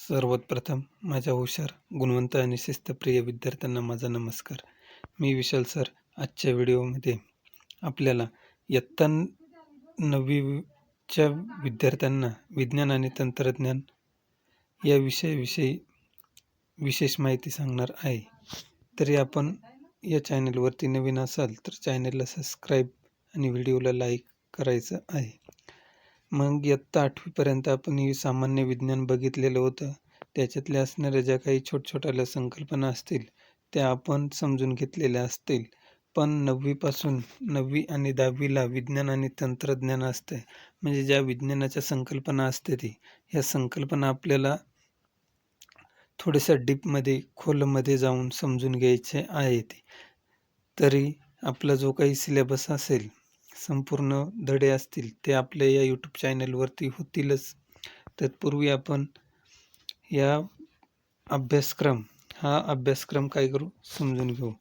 सर्वात प्रथम माझ्या हुशार, गुणवंत आणि शिस्तप्रिय विद्यार्थ्यांना माझा नमस्कार. मी विशाल सर. आजच्या व्हिडिओमध्ये आपल्याला इयत्ता 9वीच्या विद्यार्थ्यांना विज्ञान आणि तंत्रज्ञान या विषयाविषयी विशेष माहिती सांगणार आहे. तरी आपण या चॅनलवरती नवीन असाल तर चॅनलला सबस्क्राईब आणि व्हिडिओला लाईक करायचं आहे. मग इयत्ता 8वीपर्यंत आपण ही सामान्य विज्ञान बघितलेलं होतं. त्याच्यातल्या असणाऱ्या ज्या काही छोट्या संकल्पना असतील त्या आपण समजून घेतलेल्या असतील. पण 9वी आणि 10वीला विज्ञान आणि तंत्रज्ञान असते. म्हणजे ज्या विज्ञानाच्या संकल्पना असते ह्या संकल्पना आपल्याला थोड्याशा डीपमध्ये, खोलमध्ये जाऊन समजून घ्यायचे आहेत. तरी आपला जो काही सिलेबस असेल, संपूर्ण धडे असतील ते आपल्या या यूट्यूब चॅनलवरती होतीलच. तत्पूर्वी आपण हा अभ्यासक्रम काय करू समजून घेऊ.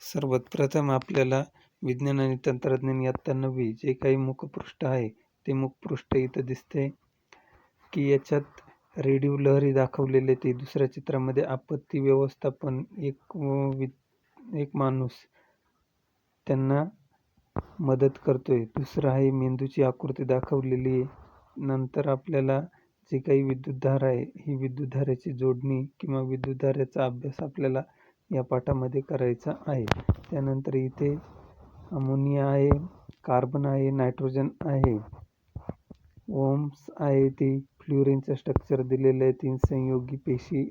सर्वात प्रथम आपल्याला विज्ञान आणि तंत्रज्ञान इयत्ता 9वी जे काही मुखपृष्ठ आहे ते मुखपृष्ठ इथं दिसते की याच्यात रेडिओ लहरी दाखवलेले. ते दुसऱ्या चित्रामध्ये आपत्ती व्यवस्थापन, एक माणूस त्यांना मदत करतोय. दुसरं आहे मेंदूची आकृती दाखवलेली आहे. नंतर आपल्याला जे काही विद्युतधारा आहे, ही विद्युतधारेची जोडणी किंवा विद्युतधारेचा अभ्यास आपल्याला या पाठामध्ये करायचा आहे. त्यानंतर इथे अमोनिया आहे, कार्बन आहे, नायट्रोजन आहे, ओम्स आहे, ते फ्लोरीनचं स्ट्रक्चर दिलेलं आहे. 3 संयोगी पेशी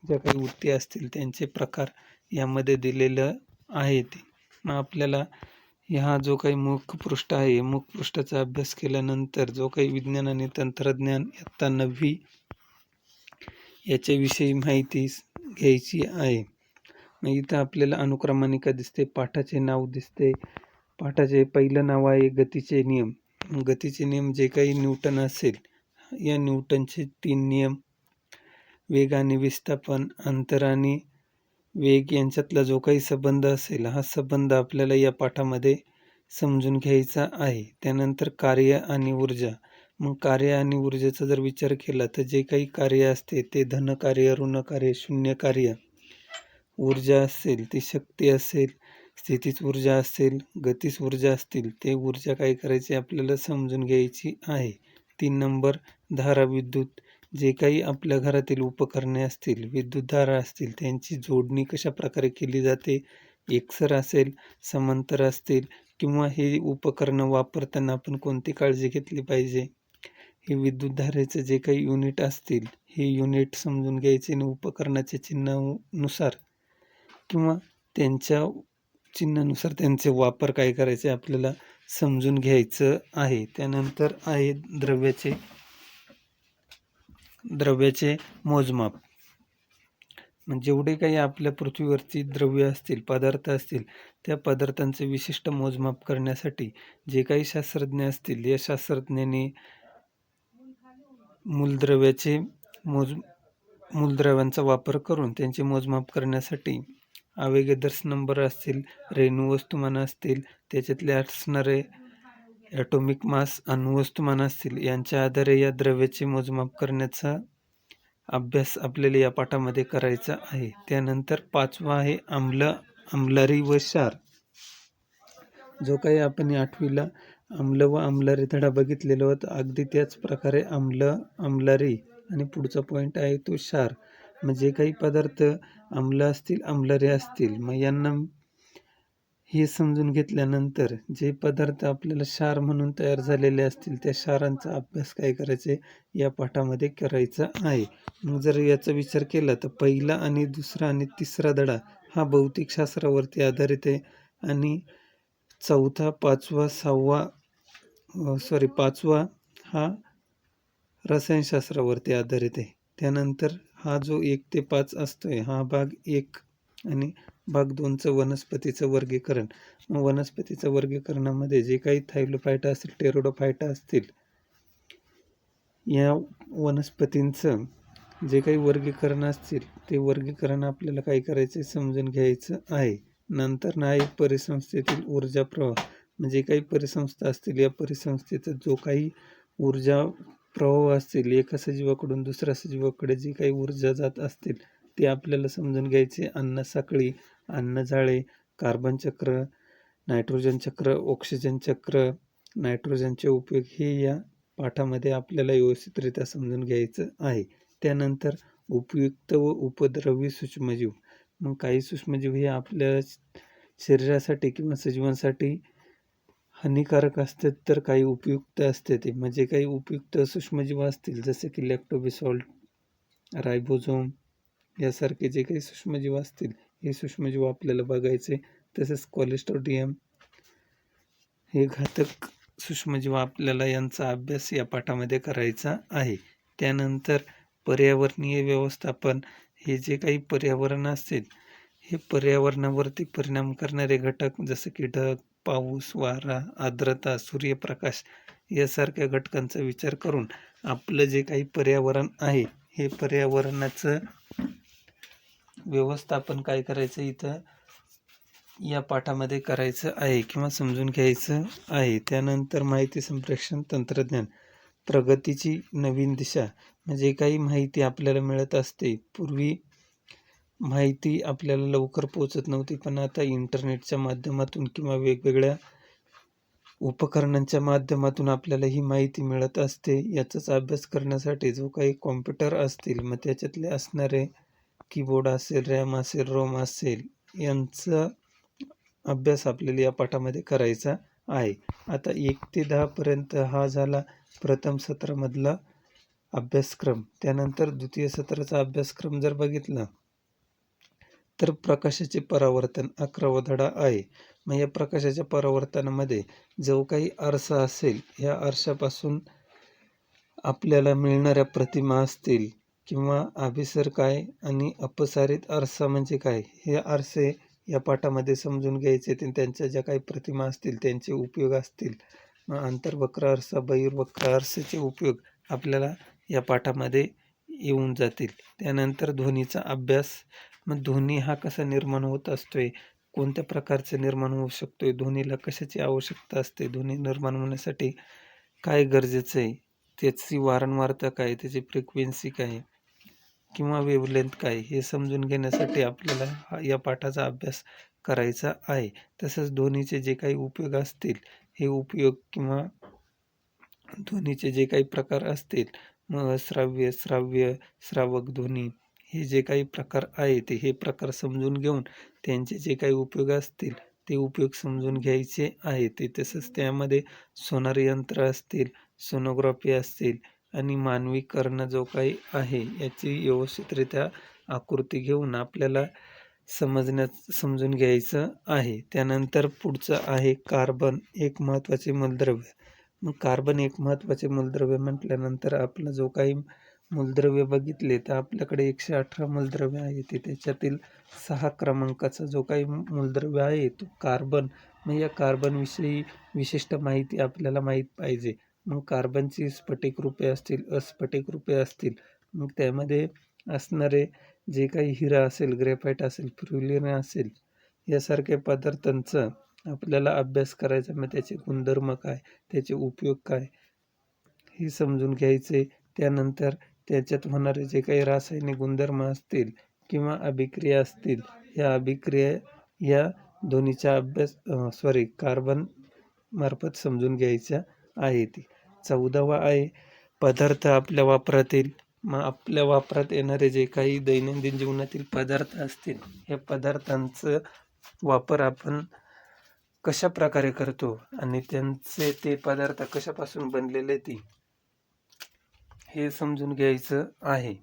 ज्या काही ऊती असतील त्यांचे प्रकार यामध्ये दिलेलं आहे. ते मग आपल्याला हा जो काही मुखपृष्ठ आहे, मुखपृष्ठाचा अभ्यास केल्यानंतर जो काही विज्ञान आणि तंत्रज्ञान इयत्ता 9वी याच्याविषयी माहिती घ्यायची आहे. मग इथं आपल्याला अनुक्रमानिका दिसते, पाठाचे नाव दिसते. पाठाचे पहिलं नाव आहे गतीचे नियम. गतीचे नियम जे काही न्यूटन असेल, या न्यूटनचे 3 नियम, वेग आणि विस्थापन, अंतर आणि वेग यांच्यातला जो काही संबंध असेल, हा संबंध आपल्याला या पाठामध्ये समजून घ्यायचा आहे. त्यानंतर कार्य आणि ऊर्जा. मग कार्य आणि ऊर्जेचा जर विचार केला तर जे काही कार्य असते ते धन कार्य, ऋण कार्य, शून्य कार्य. ऊर्जा असेल ती शक्ती असेल, स्थितीज ऊर्जा असेल, गतीज ऊर्जा असतील, ते ऊर्जा काय करायची आपल्याला समजून घ्यायची आहे. 3 नंबर धारा, विद्युत. जे काही आपल्या घरातील उपकरणे असतील, विद्युतधारा असतील, त्यांची जोडणी कशा प्रकारे केली जाते. एकसर असेल, समांतर असतील, किंवा हे उपकरणं वापरताना आपण कोणती काळजी घेतली पाहिजे. हे विद्युतधारेचे जे काही युनिट असतील, हे युनिट समजून घ्यायचे आणि उपकरणाच्या चिन्हानुसार किंवा त्यांच्या चिन्हानुसार त्यांचे वापर काय करायचे आपल्याला समजून घ्यायचं आहे. त्यानंतर आहे द्रव्याचे मोजमाप. म्हणजे जेवढे काही आपल्या पृथ्वीवरची द्रव्य असतील, पदार्थ असतील, त्या पदार्थांचे विशिष्ट मोजमाप करण्यासाठी जे काही शास्त्रज्ञ असतील, या शास्त्रज्ञांनी मूलद्रव्यांचा वापर करून त्यांचे मोजमाप करण्यासाठी आवेगदर्श नंबर असतील, रेणू वस्तुमान असतील, त्याच्यातले असणारे ॲटॉमिक मास, अणुवस्तुमान असतील, यांच्या आधारे या द्रव्याचे मोजमाप करण्याचा अभ्यास आपल्याला या पाठामध्ये करायचा आहे. त्यानंतर 5वा आहे आम्लरी व क्षार. जो काही आपण 8वीला आम्ल व आम्लारी धडा बघितलेला होता, अगदी त्याच प्रकारे आम्लारी आणि पुढचा पॉईंट आहे तो क्षार. म्हणजे काही पदार्थ आम्ल असतील, आम्लारी असतील, मग यांना हे समजून घेतल्यानंतर जे पदार्थ आपल्याला क्षार म्हणून तयार झालेले असतील, त्या क्षारांचा अभ्यास काय करायचे या पाठामध्ये करायचा आहे. मग जर याचा विचार केला तर पहिला आणि दुसरा आणि तिसरा धडा हा भौतिकशास्त्रावरती आधारित आहे आणि चौथा, पाचवा हा रसायनशास्त्रावरती आधारित आहे. त्यानंतर हा जो 1 ते 5 असतोय, हा भाग 1 आणि भाग 2चं वनस्पतीचं वर्गीकरण. वनस्पतीचं वर्गीकरणामध्ये जे काही थायलोफायटा असतील, टेरोडोफायटा असतील, या वनस्पतींचं जे काही वर्गीकरण असतील ते वर्गीकरण आपल्याला काय करायचं समजून घ्यायचं आहे. नंतर आहे परिसंस्थेतील ऊर्जा प्रवाह. म्हणजे काही परिसंस्था असतील, या परिसंस्थेचा जो काही ऊर्जा प्रवाह असतील, एका सजीवाकडून दुसऱ्या सजीवाकडे जी काही ऊर्जा जात असतील, ते आपल्याला समजून घ्यायचे. अन्नसाखळी, अन्नजाळे, कार्बन चक्र, नायट्रोजन चक्र, ऑक्सिजन चक्र, नायट्रोजनचे उपयोग हे या पाठामध्ये आपल्याला व्यवस्थितरित्या समजून घ्यायचं आहे. त्यानंतर उपयुक्त व उपद्रवी सूक्ष्मजीव. मग काही सूक्ष्मजीव हे आपल्या शरीरासाठी किंवा सजीवांसाठी हानिकारक असतात, तर काही उपयुक्त असते. ते म्हणजे काही उपयुक्त सूक्ष्मजीव असतील जसे की लॅक्टोबेसॉल्ट, रायबोझोम यासारखे जे काही सूक्ष्मजीव असतील, हे सूक्ष्मजीव आपल्याला बघायचे. तसेच कोलेस्ट्रोडियम हे घातक सूक्ष्मजीव आपल्याला यांचा अभ्यास या पाठामध्ये करायचा आहे. त्यानंतर पर्यावरणीय व्यवस्थापन. हे जे काही पर्यावरण असेल, हे पर्यावरणावरती परिणाम करणारे घटक जसे की ढग, पाऊस, वारा, आर्द्रता, सूर्यप्रकाश यासारख्या घटकांचा विचार करून आपलं जे काही पर्यावरण आहे, हे पर्यावरणाचं व्यवस्थापन काय करायचं इथं या पाठामध्ये करायचं आहे किंवा समजून घ्यायचं आहे. त्यानंतर माहिती संप्रेषण तंत्रज्ञान. प्रगतीची नवीन दिशा. म्हणजे काही माहिती आपल्याला मिळत असते. पूर्वी माहिती आपल्याला लवकर पोहोचत नव्हती, पण आता इंटरनेटच्या माध्यमातून किंवा वेगवेगळ्या उपकरणांच्या माध्यमातून आपल्याला ही माहिती मिळत असते. याचाच अभ्यास करण्यासाठी जो काही कॉम्प्युटर असतील, मग त्याच्यातले असणारे कीबोर्ड असेल, रॅम असेल, रोम असेल, यांचा अभ्यास आपल्याला या पाठामध्ये करायचा आहे. आता 1 ते 10 पर्यंत हा झाला प्रथम सत्रामधला अभ्यासक्रम. त्यानंतर द्वितीय सत्राचा अभ्यासक्रम जर बघितला तर प्रकाशाचे परावर्तन 11वा धडा आहे. मग या प्रकाशाच्या परावर्तनामध्ये जो काही आरसा असेल, या आरशापासून आपल्याला मिळणाऱ्या प्रतिमा असतील किंवा अभिसर काय आणि अपसारित आरसा म्हणजे काय, हे आरसे या पाठामध्ये समजून घ्यायचे. त्यांच्या ज्या काही प्रतिमा असतील त्यांचे उपयोग असतील. मग आंतरवक्र आरसा, बहिर्वक्र आरसेचे उपयोग आपल्याला या पाठामध्ये येऊन जातील. त्यानंतर ध्वनीचा अभ्यास. मग ध्वनी हा कसा निर्माण होत असतोय, कोणत्या प्रकारचे निर्माण होऊ शकतोय, ध्वनीला कशाची आवश्यकता असते, ध्वनी निर्माण होण्यासाठी काय गरजेचं आहे, त्याची वारंवारता काय, त्याची फ्रिक्वेन्सी काय किंवा वेव्हलेंथ काय, हे समजून घेण्यासाठी आपल्याला या पाठाचा अभ्यास करायचा आहे. तसंच ध्वनीचे जे काही उपयोग असतील, हे उपयोग किंवा ध्वनीचे जे काही प्रकार असतील, मग श्राव्य, श्राव्य, श्रावक ध्वनी, हे जे काही प्रकार आहेत, हे प्रकार समजून घेऊन त्यांचे जे काही उपयोग असतील ते उपयोग समजून घ्यायचे आहेत. तसंच त्यामध्ये सोनार यंत्र असतील, सोनोग्राफी असतील आणि मानवी कर्ण जो काही आहे याची व्यवस्थितरित्या आकृती घेऊन आपल्याला समजून घ्यायचं आहे. त्यानंतर पुढचं आहे कार्बन, एक महत्त्वाचे मूलद्रव्य. मग कार्बन एक महत्त्वाचे मूलद्रव्य म्हटल्यानंतर आपलं जो काही मूलद्रव्य बघितले तर आपल्याकडे 118 मूलद्रव्य आहे. त्याच्यातील 6 क्रमांकाचा जो काही मूलद्रव्य आहे तो कार्बन. मग या कार्बनविषयी विशिष्ट माहिती आपल्याला माहीत पाहिजे. मग कार्बनची स्फटिक रूपे असतील, अस्फटिक रूपे असतील, मग त्यामध्ये असणारे जे काही हिरा असेल, ग्रेफाईट असेल, फ्युलिन असेल, यासारख्या पदार्थांचा आपल्याला अभ्यास करायचा. मग त्याचे गुणधर्म काय, त्याचे उपयोग काय, हे समजून घ्यायचे. त्यानंतर त्याच्यात होणारे जे काही रासायनिक गुणधर्म असतील किंवा अभिक्रिया असतील, या अभिक्रिया या ध्वनीच्या कार्बन मार्फत समजून घ्यायच्या आहेत. 14वा आहे पदार्थ आपल्या वापरातील. मग आपल्या वापरात येणारे जे काही दैनंदिन जीवनातील पदार्थ असतील, या पदार्थांचं वापर आपण कशा प्रकारे करतो आणि त्यांचे ते पदार्थ कशापासून बनलेले ते हे समजून घ्यायचं आहे.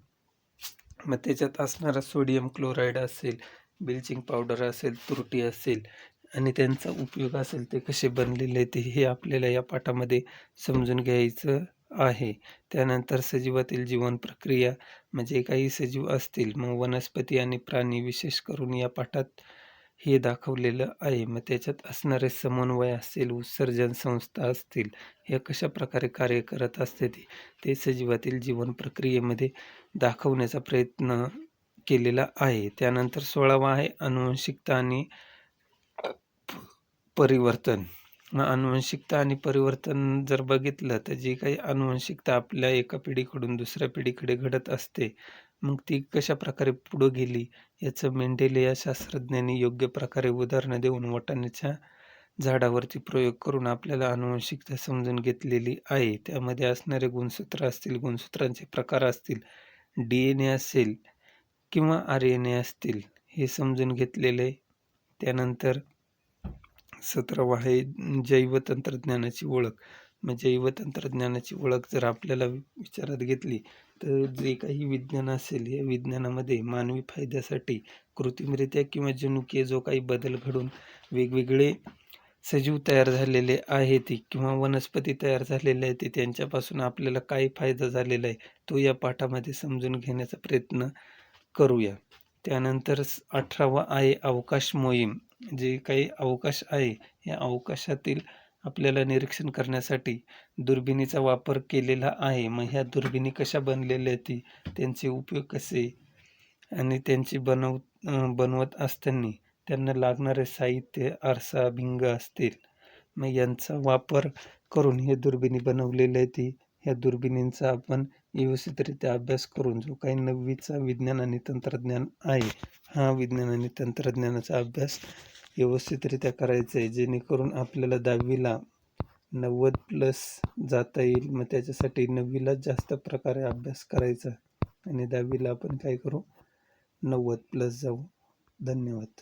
मग त्याच्यात असणारा सोडियम क्लोराईड असेल, ब्लिचिंग पावडर असेल, तुरटी असेल आणि त्यांचा उपयोग असेल, ते कसे बनलेले ते हे आपल्याला या पाठामध्ये समजून घ्यायचं आहे. त्यानंतर सजीवातील जीवन प्रक्रिया. म्हणजे काही सजीव असतील, मग वनस्पती आणि प्राणी विशेष करून या पाठात हे दाखवलेलं आहे. मग त्याच्यात असणारे समन्वय असेल, उत्सर्जन संस्था असतील, हे कशा प्रकारे कार्य करत असते ते सजीवातील जीवन प्रक्रियेमध्ये दाखवण्याचा प्रयत्न केलेला आहे. त्यानंतर 16वा आहे अनुवंशिकता आणि परिवर्तन. मग अनुवंशिकता आणि परिवर्तन जर बघितलं, तर जी काही अनुवंशिकता आपल्या एका पिढीकडून दुसऱ्या पिढीकडे घडत असते, मग ती कशाप्रकारे पुढं गेली, याचं मेंडेल या शास्त्रज्ञांनी योग्य प्रकारे उदाहरणं देऊन वाटाण्याच्या झाडावरती प्रयोग करून आपल्याला अनुवंशिकता समजून घेतलेली आहे. त्यामध्ये असणारे गुणसूत्र असतील, गुणसूत्रांचे प्रकार असतील, डी-एन-ए असेल किंवा आर-एन-ए असतील, हे समजून घेतलेले आहे. त्यानंतर 17वा आहे जैवतंत्रज्ञानाची ओळख. मग जैवतंत्रज्ञानाची ओळख जर आपल्याला विचारात घेतली, तर जे काही विज्ञान असेल, या विज्ञानामध्ये मानवी फायद्यासाठी कृत्रिमरित्या किंवा जनुकीय जो काही बदल घडून वेगवेगळे सजीव तयार झालेले आहेत किंवा वनस्पती तयार झालेल्या आहेत, त्यांच्यापासून आपल्याला काय फायदा झालेला आहे, तो या पाठामध्ये समजून घेण्याचा प्रयत्न करूया. त्यानंतर 18वा आहे अवकाश मोहीम. जे काही अवकाश आहे, या अवकाशातील आपल्याला निरीक्षण करण्यासाठी दुर्बिणीचा वापर केलेला आहे. मग ह्या दुर्बिणी कशा बनलेल्या आहेत, त्यांचे उपयोग कसे आणि त्यांची बनवत असताना त्यांना लागणारे साहित्य, आरसा, भिंग असतील. मग यांचा वापर करून हे दुर्बिणी बनवलेले आहेत. ह्या दुर्बिणींचा आपण व्यवस्थितरित्या अभ्यास करून जो काही 9वीचा विज्ञान आणि तंत्रज्ञान आहे, हा विज्ञान आणि तंत्रज्ञानाचा अभ्यास व्यवस्थितरित्या करायचा आहे, जेणेकरून आपल्याला 10वीला 90+ जाता येईल. मग त्याच्यासाठी 9वीलाच जास्त प्रकारे अभ्यास करायचा आणि 10वीला आपण काय करू, 90+ जाऊ. धन्यवाद.